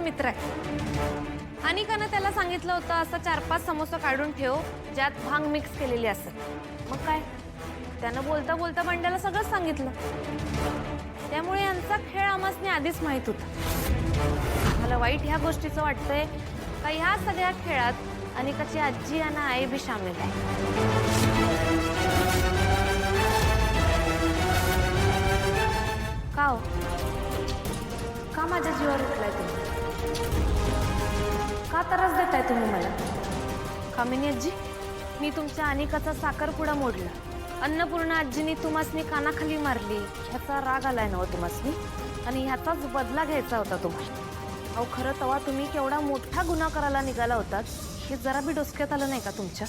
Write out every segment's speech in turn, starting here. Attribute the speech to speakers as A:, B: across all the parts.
A: मित्र आहे. अनिकानं त्याला सांगितलं होतं असं 4-5 समोसा काढून ठेव ज्यात भांग मिक्स केलेली असेल. मग काय त्यानं बोलता बोलता बंड्याला सगळं सांगितलं. त्यामुळे यांचा खेळ आम्हासनी आधीच माहित होता. मला वाईट ह्या गोष्टीचं वाटतंय का ह्या सगळ्या खेळात अनिकाची आजी आणि आई बी सामील आहे. का हो? का माझ्या जीवावर उठलाय तुम्ही? का त्रास देताय तुम्ही मला? कामिनी आजी, मी तुमच्या अनिकाचा साखरपुडा मोडला. अन्नपूर्णा आजीनी तुम्हासनी कानाखाली मारली ह्याचा राग आलाय ना तुम्हासनी, आणि ह्याचाच बदला घ्यायचा होता तुम्हाला. अहो खरं तेव्हा तुम्ही केवढा मोठा गुन्हा करायला निघाला होतात हे जरा बी डोसक्यात आलं नाही का तुमच्या?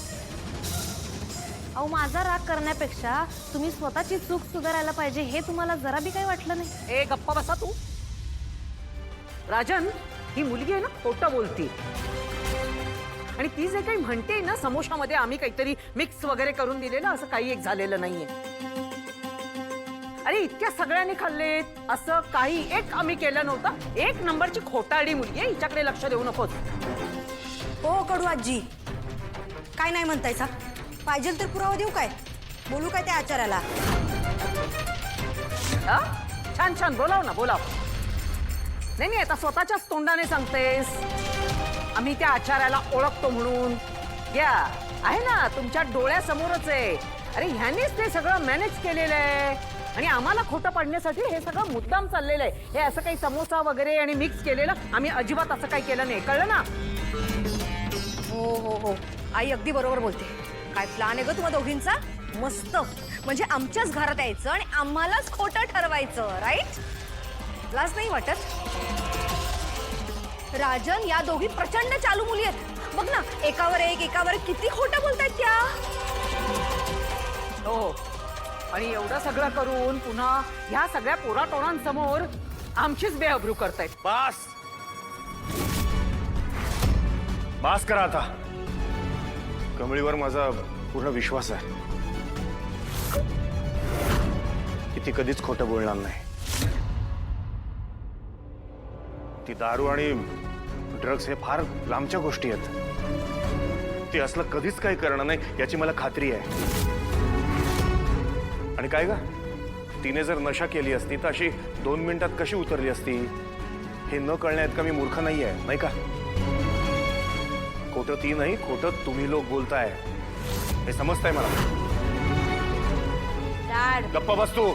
A: अहो माझा राग करण्यापेक्षा तुम्ही स्वतःची चूक सुधारायला पाहिजे हे तुम्हाला जरा बी काही वाटलं नाही?
B: ए गप्पा बसा तू. राजन, ही मुलगी आहे ना खोटं बोलती, आणि ती जे काही म्हणते ना समोशामध्ये आम्ही काहीतरी मिक्स वगैरे करून दिलेलं, असं काही एक झालेलं नाहीये. अरे इतक्या सगळ्यांनी खाल्लेत असं काही एक आम्ही केलं नव्हतं. एक नंबरची खोटारडी मुलगी आहे, हिच्याकडे लक्ष देऊ नकोस.
C: हो कडू आजी, काय नाही म्हणतायचा? पाहिजे तर पुरावा देऊ काय? बोलू काय त्या आचार्याला?
B: छान छान बोलाव ना, बोलाव. नाही नाही, आता स्वतःच्याच तोंडाने सांगतेस आम्ही त्या आचार्याला ओळखतो म्हणून. या आहे ना तुमच्या डोळ्यासमोरच आहे. अरे ह्यानेच ते सगळं मॅनेज केलेलं आहे, आणि आम्हाला खोटं पाडण्यासाठी हे सगळं मुद्दाम चाललेलं आहे. हे असं काही समोसा वगैरे आणि मिक्स केलेलं आम्ही अजिबात असं काही केलं नाही, कळलं ना?
C: हो हो हो, आई अगदी बरोबर बोलते. काय प्लॅन आहे ग तुम्हा दोघींचा? मस्त. म्हणजे आमच्याच घरात यायचं आणि आम्हालाच खोटं ठरवायचं, राईट? लाज नाही वाटत? राजन, या दोघी प्रचंड चालू मुली आहेत. बघ ना, एकावर एक किती खोटं बोलतायत त्या.
B: हो, आणि एवढं सगळं करून पुन्हा ह्या सगळ्या पोराटोरांसमोर आमचीच बेअब्रू करतायत.
D: बस बस करा आता. कमळीवर माझा पूर्ण विश्वास आहे की ती कधीच खोटं बोलणार नाही. ती दारू आणि ड्रग्स हे फार लांबच्या गोष्टी आहेत. ती असलं कधीच काही करणार नाही याची मला खात्री आहे. आणि काय ग, तिने जर नशा केली असती तर अशी 2 मिनिटात कशी उतरली असती? हे न कळण्यात का मी मूर्ख नाही आहे, नाही का? खोटं ती नाही, खोटं तुम्ही लोक बोलताय हे समजताय मला.
A: डॅड,
D: गप्पा बस तू.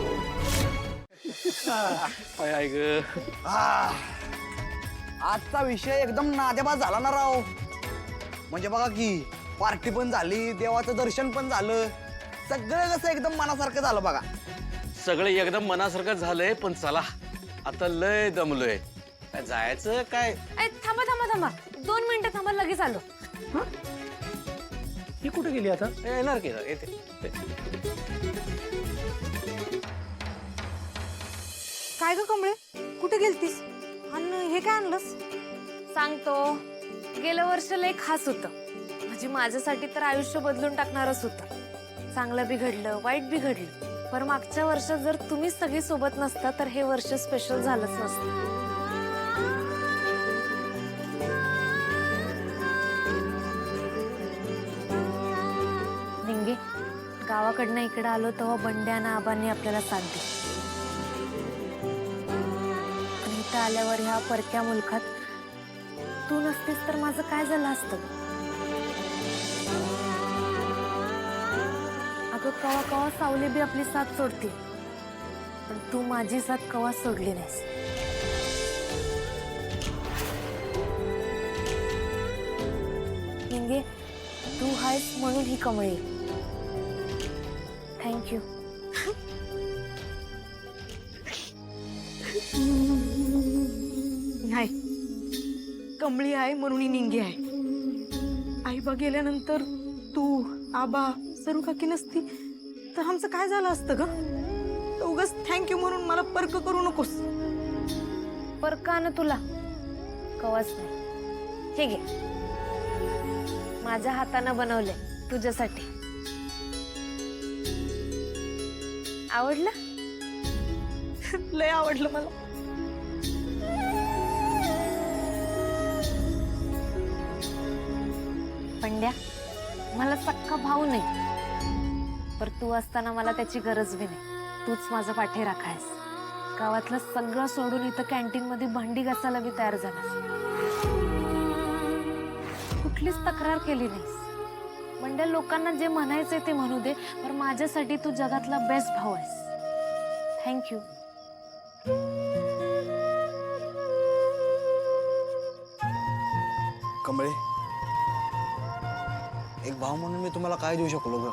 E: आजचा विषय एकदम नादेबाज झाला ना राव. म्हणजे बघा की पार्टी पण झाली, देवाचं दर्शन पण झालं, सगळं कसं एकदम मनासारखं झालं बघा.
F: सगळं एकदम मनासारखं झालंय, पण चला आता लय दमलोय. काय जायचं काय?
A: थांबा थांबा थांबा, 2 मिनिटं थांबा, लगेच आलो.
F: ही कुठे गेली आता? येणार की येते.
C: काय ग कमळे, कुठे गेलतीस? आणि हे काय आणलंस?
A: सांगतो, गेलं वर्ष लय खास होतं. म्हणजे माझ्यासाठी तर आयुष्य बदलून टाकणारच होतं. चांगलं बी घडलं, वाईट बी घडलं. पण मागच्या वर्षात जर तुम्हीच सगळी सोबत नसता तर हे वर्ष स्पेशल झालंच नसतं. निंगे, गावाकडनं इकडे आलो तेव्हा बंड्याना आबांनी आपल्याला साथ दिली. आणि इथं आल्यावर ह्या परक्या मुलखात तू नसतीस तर माझं काय झालं असतं? अगं कवा कवा सावली बी आपली साथ सोडते, पण तू माझी साथ कवा सोडली नाहीस. निंगे, तू आहेस म्हणून ही कमळी. थँक्यू.
C: नाही, कमळी आहे म्हणून ही निंगी आहे. आईबा गेल्यानंतर तू, आबा, सरू काकी नसती तर आमचं काय झालं असतं ग? उगाच थँक्यू म्हणून मला पर्क करू नकोस.
A: परका ना तुला कवाच नाही. ठीक आहे, माझ्या हातानं बनवले तुझ्यासाठी. आवडलं?
C: लय आवडलं मला.
A: बंड्या मला सक्का भाऊ नाही, पर तू असताना मला त्याची गरज बी नाही. तूच माझं पाठी राखायस. गावातलं सगळं सोडून इथं कॅन्टीन मध्ये भांडी घासायला बी तयार झालास. कुठलीच तक्रार केली नाहीस. बंड्या, लोकांना जे म्हणायचंय ते म्हणू दे, पर माझ्यासाठी तू जगातला बेस्ट भाऊ आहेस. थँक्यू.
E: कमळे, एक भाव म्हणून मी तुम्हाला काय देऊ शकलो ग?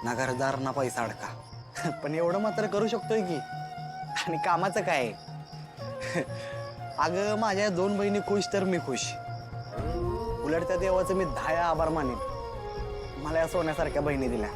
E: ना घरदार ना पैसा अडका, पण एवढं मात्र करू शकतोय की. आणि कामाचं काय? अगं, माझ्या 2 बहिणी खुश तर मी खुश. उलट त्या देवाचं मी 10 आभार मानेन, मला या सोन्यासारख्या बहिणी दिल्या.